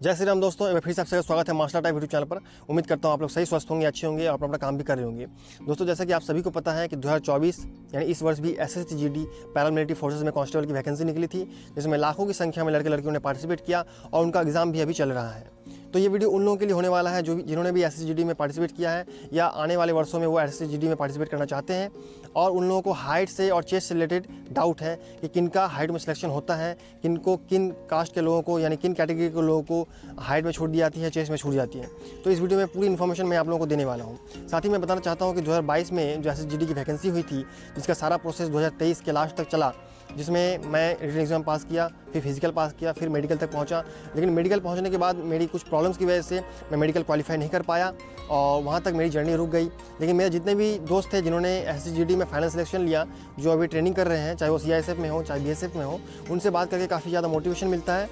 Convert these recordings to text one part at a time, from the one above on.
जय श्री राम दोस्तों, मैं फिर से आपका स्वागत है मार्शल टाइप यूट्यूब चैनल पर। उम्मीद करता हूँ आप लोग सही स्वस्थ होंगे, अच्छे होंगे और अपना काम भी कर रहे होंगे। दोस्तों, जैसा कि आप सभी को पता है कि 2024 यानी इस वर्ष भी SSGD पैरामिलिट्री फोर्सेस में कांस्टेबल की वैकेंसी निकली थी, जिसमें लाखों की संख्या में लड़के लड़कियों ने पार्टिसिपेट किया और उनका एग्जाम भी अभी चल रहा है। तो ये वीडियो उन लोगों के लिए होने वाला है जिन्होंने भी SSGD में पार्टिसिपेट किया है या आने वाले वर्षों में वो SSGD में पार्टिसिपेट करना चाहते हैं, और उन लोगों को हाइट से और चेस्ट से रिलेटेड डाउट है कि किनका हाइट में सिलेक्शन होता है, किन कास्ट के लोगों को यानी किन कैटेगरी के लोगों को हाइट में छूट दी जाती है, चेस्ट में छूट जाती है। तो इस वीडियो में पूरी इन्फॉर्मेशन मैं आप लोगों को देने वाला हूँ। साथ ही मैं बताना चाहता हूँ कि 2022 में जो SSGD की वैकेंसी हुई थी, जिसका सारा प्रोसेस 2023 के लास्ट तक चला, जिसमें मैं रिटन एग्जाम पास किया, फिर फिजिकल पास किया, फिर मेडिकल तक पहुंचा। लेकिन मेडिकल पहुंचने के बाद मेरी कुछ प्रॉब्लम्स की वजह से मैं मेडिकल क्वालिफाई नहीं कर पाया और वहां तक मेरी जर्नी रुक गई। लेकिन मेरे जितने भी दोस्त थे जिन्होंने SSGD में फाइनल सिलेक्शन लिया, जो अभी ट्रेनिंग कर रहे हैं, चाहे वो CISF में हो चाहे BSF में हो, उनसे बात करके काफ़ी ज़्यादा मोटिवेशन मिलता है।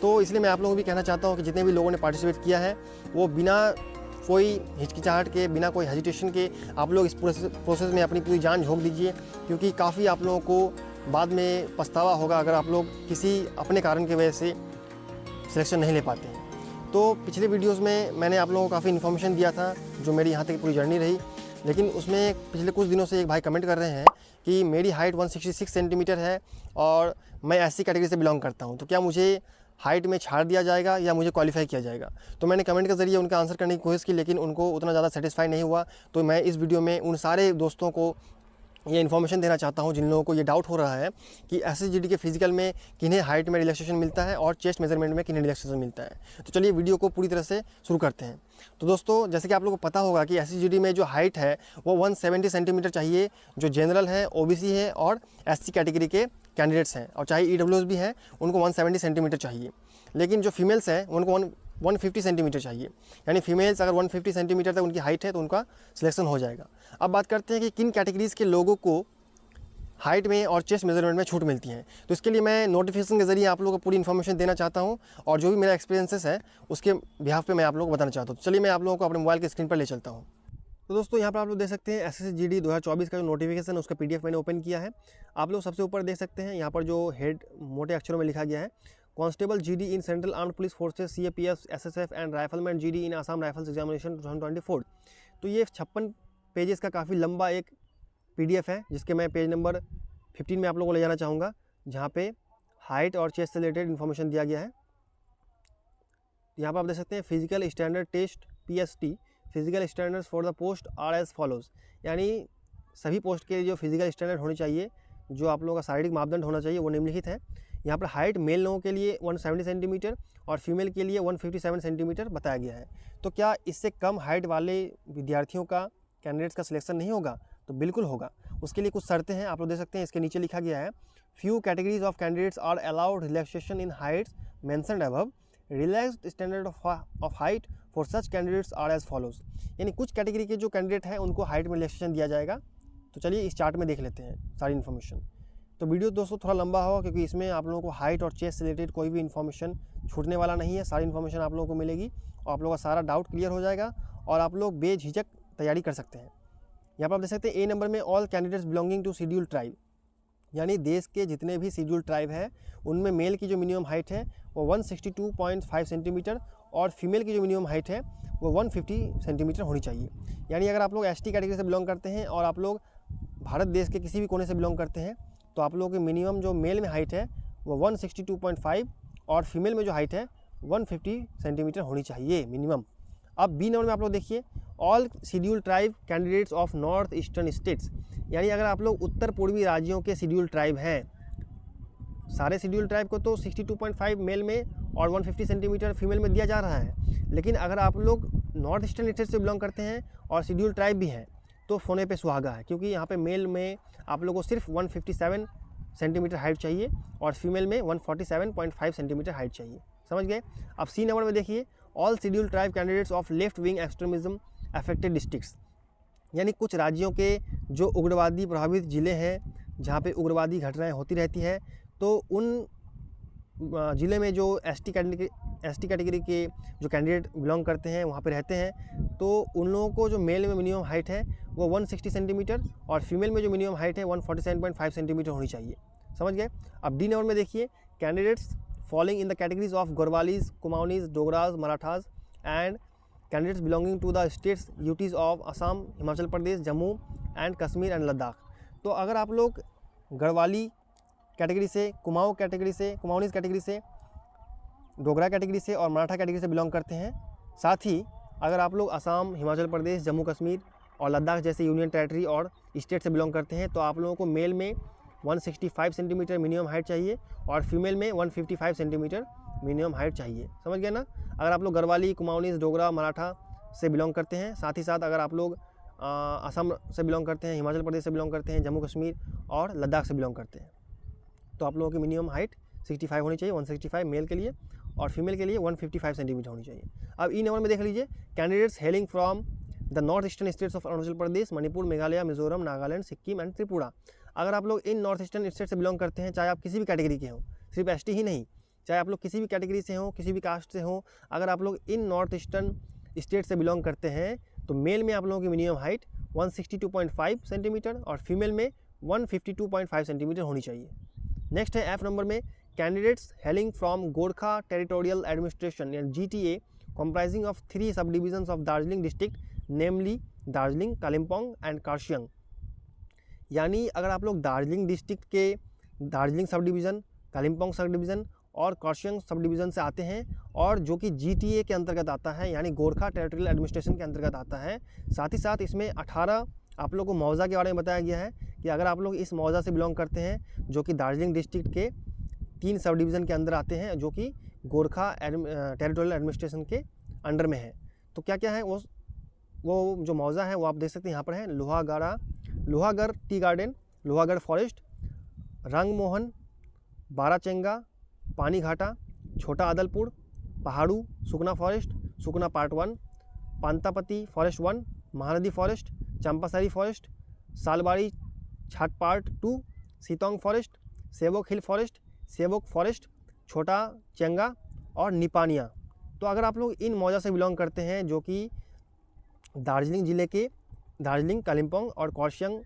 तो इसलिए मैं आप लोगों को भी कहना चाहता हूँ कि जितने भी लोगों ने पार्टिसिपेट किया है वो बिना कोई हिचकिचाहट के, बिना कोई हेजिटेशन के आप लोग इस प्रोसेस में अपनी पूरी जान झोंक दीजिए, क्योंकि काफ़ी आप लोगों को बाद में पछतावा होगा अगर आप लोग किसी अपने कारण की वजह से सिलेक्शन नहीं ले पाते हैं। तो पिछले वीडियोस में मैंने आप लोगों को काफ़ी इन्फॉर्मेशन दिया था जो मेरी यहाँ तक पूरी जर्नी रही, लेकिन उसमें पिछले कुछ दिनों से एक भाई कमेंट कर रहे हैं कि मेरी हाइट 166 सेंटीमीटर है और मैं SC कैटेगरी से बिलोंग करता हूँ, तो क्या मुझे हाइट में छाड़ दिया जाएगा या मुझे क्वालिफाई किया जाएगा। तो मैंने कमेंट के ज़रिए उनका आंसर करने की कोशिश की, लेकिन उनको उतना ज़्यादा सेटिस्फाई नहीं हुआ। तो मैं इस वीडियो में उन सारे दोस्तों को ये इन्फॉर्मेशन देना चाहता हूँ जिन लोगों को ये डाउट हो रहा है कि SSGD के फिजिकल में किन्हें हाइट में रिलैक्सेशन मिलता है और चेस्ट मेजरमेंट में किन्हें रिलैक्सेशन मिलता है। तो चलिए वीडियो को पूरी तरह से शुरू करते हैं। तो दोस्तों, जैसे कि आप लोगों को पता होगा कि SSGD में जो हाइट है वो 170 सेंटीमीटर चाहिए, जो जनरल है, OBC है और SC कैटेगरी के कैंडिडेट्स हैं, और चाहे EWS भी हैं उनको 170 सेंटीमीटर चाहिए। लेकिन जो फीमेल्स हैं उनको 150 सेंटीमीटर चाहिए, यानी फीमेल्स अगर 150 सेंटीमीटर तक उनकी हाइट है तो उनका सिलेक्शन हो जाएगा। अब बात करते हैं कि किन कैटेगरीज़ के लोगों को हाइट में और चेस्ट मेजरमेंट में छूट मिलती है। तो इसके लिए मैं नोटिफिकेशन के ज़रिए आप लोगों को पूरी इन्फॉर्मेशन देना चाहता हूं, और जो भी मेरा एक्सपीरियंसेस है उसके बिहाफ पे मैं आप लोगों को बताना चाहता हूँ। तो चलिए मैं आप लोगों को अपने मोबाइल के स्क्रीन पर ले चलता हूँ। तो दोस्तों, यहाँ पर आप लोग देख सकते हैं SSGD 2024 का जो नोटिफिकेशन है उसका PDF मैंने ओपन किया है। आप लोग सबसे ऊपर देख सकते हैं, यहाँ पर जो हेड मोटे अक्षरों में लिखा गया है, constable GD in central armed police forces CAPF SSF and rifleman GD in Assam rifles examination 2024। तो ये 56 पेजेस का काफ़ी लंबा एक PDF है, जिसके मैं पेज नंबर 15 में आप लोगों को ले जाना चाहूँगा, जहाँ पे हाइट और चेस्ट से रिलेटेड इन्फॉर्मेशन दिया गया है। यहाँ पर आप देख सकते हैं physical standard test PST, physical standards for the post are as follows, यानी सभी पोस्ट के लिए जो फिजिकल स्टैंडर्ड होने चाहिए, जो आप लोगों का शारीरिक मापदंड होना चाहिए, वो निम्नलिखित है। यहाँ पर हाइट मेल लोगों के लिए 170 सेंटीमीटर और फीमेल के लिए 157 सेंटीमीटर बताया गया है। तो क्या इससे कम हाइट वाले विद्यार्थियों का, कैंडिडेट्स का सिलेक्शन नहीं होगा? तो बिल्कुल होगा। उसके लिए कुछ शर्तें हैं, आप लोग देख सकते हैं, इसके नीचे लिखा गया है, few categories of candidates are allowed relaxation in heights mentioned above, relaxed standard of height for such candidates are as follows, यानी कुछ कैटेगरी के जो कैंडिडेट हैं उनको हाइट में रिलैक्सेशन दिया जाएगा। तो चलिए इस चार्ट में देख लेते हैं सारी इन्फॉर्मेशन। तो वीडियो दोस्तों थोड़ा लंबा होगा, क्योंकि इसमें आप लोगों को हाइट और चेस्ट से रिलेटेड कोई भी इन्फॉर्मेशन छूटने वाला नहीं है। सारी इन्फॉर्मेशन आप लोगों को मिलेगी और आप लोगों का सारा डाउट क्लियर हो जाएगा और आप लोग बेझिझक तैयारी कर सकते हैं। यहाँ पर आप देख सकते हैं A नंबर में all candidates belonging to scheduled tribe, यानी देश के जितने भी शेड्यूल्ड ट्राइब है उनमें मेल की जो मिनिमम हाइट है वो 162.5 सेंटीमीटर और फीमेल की जो मिनिमम हाइट है वो 150 सेंटीमीटर होनी चाहिए। यानी अगर आप लोग ST कैटेगरी से बिलोंग करते हैं और आप लोग भारत देश के किसी भी कोने से बिलोंग करते हैं, तो आप लोगों की मिनिमम जो मेल में हाइट है वो 162.5 और फीमेल में जो हाइट है 150 सेंटीमीटर होनी चाहिए मिनिमम। अब B नंबर में आप लोग देखिए, all scheduled tribe candidates of north eastern states, यानी अगर आप लोग उत्तर पूर्वी राज्यों के शेड्यूल्ड ट्राइब हैं, सारे शेड्यूल्ड ट्राइब को तो 62.5 मेल में और 150 सेंटीमीटर फीमेल में दिया जा रहा है, लेकिन अगर आप लोग नॉर्थ ईस्टर्न स्टेट से बिलोंग करते हैं और शेड्यूल्ड ट्राइब भी हैं तो सोने पे सुहागा है, क्योंकि यहाँ पे मेल में आप लोगों को सिर्फ 157 सेंटीमीटर हाइट चाहिए और फीमेल में 147.5 सेंटीमीटर हाइट चाहिए। समझ गए? अब C नंबर में देखिए, all scheduled tribe candidates of left wing extremism affected districts, यानी कुछ राज्यों के जो उग्रवादी प्रभावित ज़िले हैं जहाँ पे उग्रवादी घटनाएं होती रहती हैं, तो उन ज़िले में जो ST कैटेगरी के जो कैंडिडेट बिलोंग करते हैं, वहाँ पे रहते हैं, तो उन लोगों को जो मेल में मिनिमम हाइट है वो 160 सेंटीमीटर और फीमेल में जो मिनिमम हाइट है 147.5 सेंटीमीटर होनी चाहिए। समझ गए? अब D नंबर में देखिए, candidates following in the categories of Garhwalis, Kumaonis, Dogras, Marathas and candidates belonging to the states UTs of Assam, Himachal Pradesh, Jammu and Kashmir and Ladakh. तो अगर आप लोग गढ़वाली कैटेगरी से, कुमाऊँ कैटेगरी से, कुमाऊनीज कैटेगरी से, डोगरा कैटेगरी से और मराठा कैटेगरी से बिलोंग करते हैं, साथ ही अगर आप लोग असम, हिमाचल प्रदेश, जम्मू कश्मीर और लद्दाख जैसे यूनियन टेरिटरी और स्टेट से बिलोंग करते हैं, तो आप लोगों को मेल में 165 सेंटीमीटर मिनिमम हाइट चाहिए और फीमेल में 155 सेंटीमीटर मिनिमम हाइट चाहिए। समझ गए ना। अगर आप लोग गढ़वाली, कुमाऊनीज, डोगरा, मराठा से बिलोंग करते हैं, साथ ही साथ अगर आप लोग असम से बिलोंग करते हैं, हिमाचल प्रदेश से बिलोंग करते हैं, जम्मू कश्मीर और लद्दाख से बिलोंग करते हैं, तो आप लोगों की मिनिमम हाइट 65 होनी चाहिए, 165 मेल के लिए, और फीमेल के लिए 155 सेंटीमीटर होनी चाहिए। अब ई नंबर में देख लीजिए, candidates hailing from the north eastern states of Arunachal Pradesh, Manipur, Meghalaya, Mizoram, Nagaland, Sikkim and Tripura. अगर आप लोग इन नॉर्थ ईस्टर्न स्टेट से बिलोंग करते हैं, चाहे आप किसी भी कैटेगरी के हों, सिर्फ एसटी ही नहीं, चाहे आप लोग किसी भी कैटेगरी से हों, किसी भी कास्ट से हों, अगर आप लोग इन नॉर्थ ईस्टर्न स्टेट से बिलोंग करते हैं, तो मेल में आप लोगों की मिनिमम हाइट 162.5 सेंटीमीटर और फीमेल में 152.5 सेंटीमीटर होनी चाहिए। नेक्स्ट है एफ नंबर में, candidates hailing from Gorkha territorial administration या GTA comprising of 3 subdivisions of Darjeeling district, namely Darjeeling, Kalimpong and Kurseong. यानी अगर आप लोग दार्जिलिंग डिस्ट्रिक्ट के Darjeeling sub division, Kalimpong sub division और कार्शियंग सब डिवीज़न से आते हैं, और जो कि GTA के अंतर्गत आता है, यानी गोरखा टेरिटोरियल एडमिनिस्ट्रेशन के अंतर्गत आता है। साथ ही साथ इसमें 18 आप लोग को मौज़ा के बारे में बताया गया है कि अगर आप लोग इस मौज़ा से बिलोंग करते हैं, जो कि दार्जिलिंग डिस्ट्रिक्ट के 3 सब डिवीज़न के अंदर आते हैं, जो कि गोरखा टेरिटोरियल एडमिनिस्ट्रेशन के अंडर में है। तो क्या क्या है वो जो मौज़ा है वो आप देख सकते हैं यहाँ पर है, Lohagarh tea garden, Lohagarh forest, Rangmohan, Barachenga, Panighata, Chhota Adalpur, Paharu, Sukna forest, Sukna part 1, Pantapati forest 1, Mahanadi forest, Champasari forest, Salbari Chhat part 2, सीतोंग forest, सेवक हिल फॉरेस्ट, सेवक फॉरेस्ट, छोटा चेंगा और निपानिया। तो अगर आप लोग इन मौजा से बिलोंग करते हैं, जो कि दार्जिलिंग जिले के दार्जिलिंग, कालिम्पोंग और कार्शियंग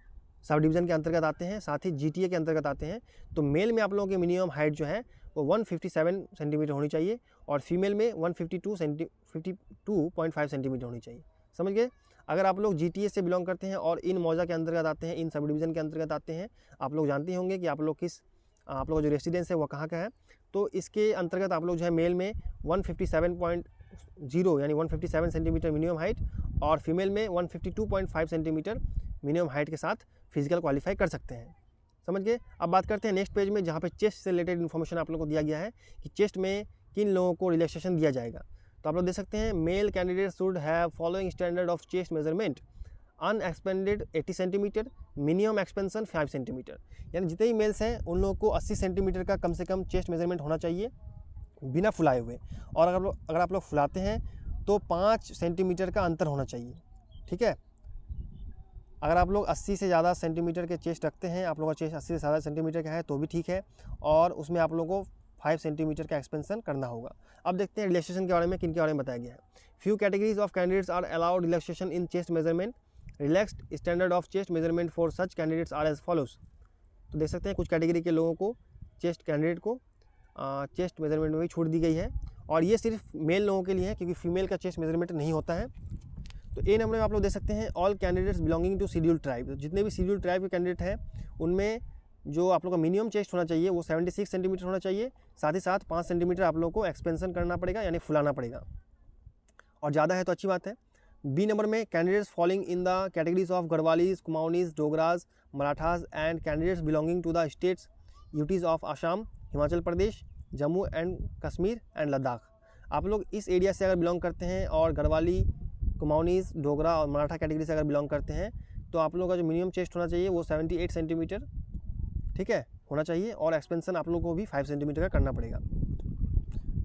सब डिवीज़न के अंतर्गत आते हैं, साथ ही GTA के अंतर्गत आते हैं, तो मेल में आप लोगों की मिनिमम हाइट जो है वो 157 सेंटीमीटर होनी चाहिए और फीमेल में 152.5 सेंटीमीटर होनी चाहिए। समझ गए। अगर आप लोग GTA से बिलोंग करते हैं और इन मौजा के अंतर्गत आते हैं, इन सब डिवीज़न के अंतर्गत आते हैं, आप लोग जानते होंगे कि आप लोग का जो रेसिडेंस है वो कहाँ का है। तो इसके अंतर्गत आप लोग जो है मेल में 157.0 यानी 157 सेंटीमीटर मिनिमम हाइट और फीमेल में 152.5 सेंटीमीटर मिनिमम हाइट के साथ फिजिकल क्वालिफाई कर सकते हैं। समझ गए। अब बात करते हैं नेक्स्ट पेज में, जहाँ पे चेस्ट से रिलेटेड इन्फॉर्मेशन आप लोगों को दिया गया है कि चेस्ट में किन लोगों को रिलैक्सेशन दिया जाएगा। तो आप लोग देख सकते हैं, male candidate should have following standard of chest measurement, unexpanded 80 centimetre, minimum expansion 5 centimetre. यानी जितने भी मेल्स हैं उन लोगों को 80 सेंटीमीटर का कम से कम चेस्ट मेजरमेंट होना चाहिए बिना फुलाए हुए, और अगर आप लोग फुलाते हैं तो 5 सेंटीमीटर का अंतर होना चाहिए। ठीक है। अगर आप लोग 80 से ज़्यादा सेंटीमीटर के चेस्ट रखते हैं, आप लोगों का चेस्ट 80 से ज़्यादा सेंटीमीटर का है तो भी ठीक है, और उसमें आप लोगों को 5 सेंटीमीटर का एक्सपेंशन करना होगा। अब देखते हैं रिलैक्सेशन के बारे में, किन के बारे में बताया गया है। Few categories of candidates are allowed relaxation in chest measurement, relaxed standard of chest measurement for such candidates are as follows. तो देख सकते हैं कुछ कैटेगरी के लोगों को, कैंडिडेट को चेस्ट मेजरमेंट में भी छूट दी गई है, और ये सिर्फ मेल लोगों के लिए है क्योंकि फीमेल का चेस्ट मेजरमेंट नहीं होता है। तो ए नंबर में आप लोग देख सकते हैं, all candidates belonging to scheduled tribe. जितने भी शेड्यूल्ड ट्राइब के कैंडिडेट हैं उनमें जो आप लोग का मिनिमम चेस्ट होना चाहिए वो 76 सेंटीमीटर होना चाहिए। साथ ही साथ 5 सेंटीमीटर आप लोगों को एक्सपेंशन करना पड़ेगा, यानी फुलाना पड़ेगा, और ज़्यादा है तो अच्छी बात है। बी नंबर में, candidates following in the categories of Garhwalis, Kumaonis, Dogras, Marathas and candidates belonging to the states UTs of Assam, Himachal Pradesh, Jammu and Kashmir and Ladakh. आप लोग इस एरिया से अगर बिलोंग करते हैं और गढ़वाली, कुमाऊनीज, डोगरा और मराठा कैटेगरी से अगर बिलोंग करते हैं, तो आप लोगों का जो मिनिमम चेस्ट होना चाहिए वो 78 सेंटीमीटर, ठीक है, होना चाहिए, और एक्सपेंशन आप लोगों को भी 5 सेंटीमीटर का करना पड़ेगा।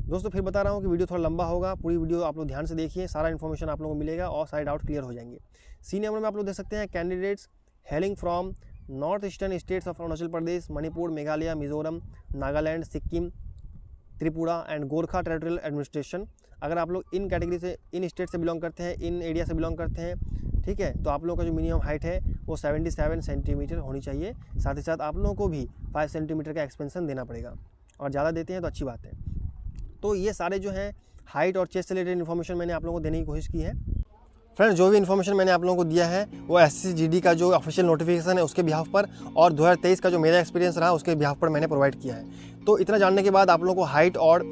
दोस्तों फिर बता रहा हूँ कि वीडियो थोड़ा लंबा होगा, पूरी वीडियो आप लोग ध्यान से देखिए, सारा इन्फॉर्मेशन आप लोगों को मिलेगा और सारे डाउट क्लियर हो जाएंगे। सी नंबर में आप लोग देख सकते हैं, candidates hailing from north eastern states of Arunachal Pradesh, Manipur, Meghalaya, Mizoram, Nagaland, Sikkim, Tripura and Gorkha territorial administration. अगर आप लोग इन कैटेगरी से, इन स्टेट से बिलोंग करते हैं, इन एरिया से बिलोंग करते हैं, ठीक है, तो आप लोगों का जो मिनिमम हाइट है वो 77 सेंटीमीटर होनी चाहिए। साथ ही साथ आप लोगों को भी 5 सेंटीमीटर का एक्सपेंशन देना पड़ेगा, और ज़्यादा देते हैं तो अच्छी बात है। तो ये सारे जो हैं हाइट और चेस्ट से रिलेटेड इन्फॉर्मेशन मैंने आप लोगों को देने की कोशिश की है। फ्रेंड्स, जो भी इन्फॉर्मेशन मैंने आप लोगों को दिया है वो SSC-GD का जो ऑफिशियल नोटिफिकेशन है उसके बिहाफ पर और 2023 का जो मेरा एक्सपीरियंस रहा उसके बिहाफ पर मैंने प्रोवाइड किया है। तो इतना जानने के बाद आप लोगों को हाइट और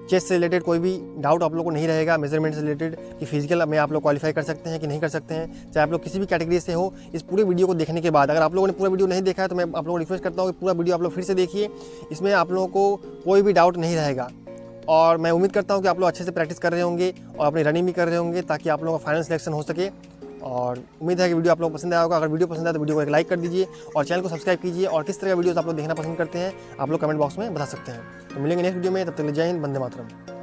चेस्ट से रिलेटेड कोई भी डाउट आप लोगों को नहीं रहेगा, मेजरमेंट से रिलेटेड कि फिजिकल में आप लोग क्वालिफाई कर सकते हैं कि नहीं कर सकते हैं, चाहे आप लोग किसी भी कैटेगरी से हो। इस पूरे वीडियो को देखने के बाद, अगर आप लोगों ने पूरा वीडियो नहीं देखा है तो मैं आप लोगों को रिक्वेस्ट करता हूँ कि पूरा वीडियो आप लोग फिर से देखिए। इसमें आप लोगों को कोई भी डाउट नहीं रहेगा और मैं उम्मीद करता हूँ कि आप लोग अच्छे से प्रैक्टिस कर रहे होंगे और अपनी रनिंग भी कर रहे होंगे ताकि आप लोगों का फाइनल सिलेक्शन हो सके। और उम्मीद है कि वीडियो आप लोगों को पसंद आया होगा। अगर वीडियो पसंद आया तो वीडियो को एक लाइक कर दीजिए और चैनल को सब्सक्राइब कीजिए। और किस तरह का वीडियोस आप लोग देखना पसंद करते हैं आप लोग कमेंट बॉक्स में बता सकते हैं। तो मिलेंगे नेक्स्ट वीडियो में, तब तक जय हिंद, वंदे मातरम।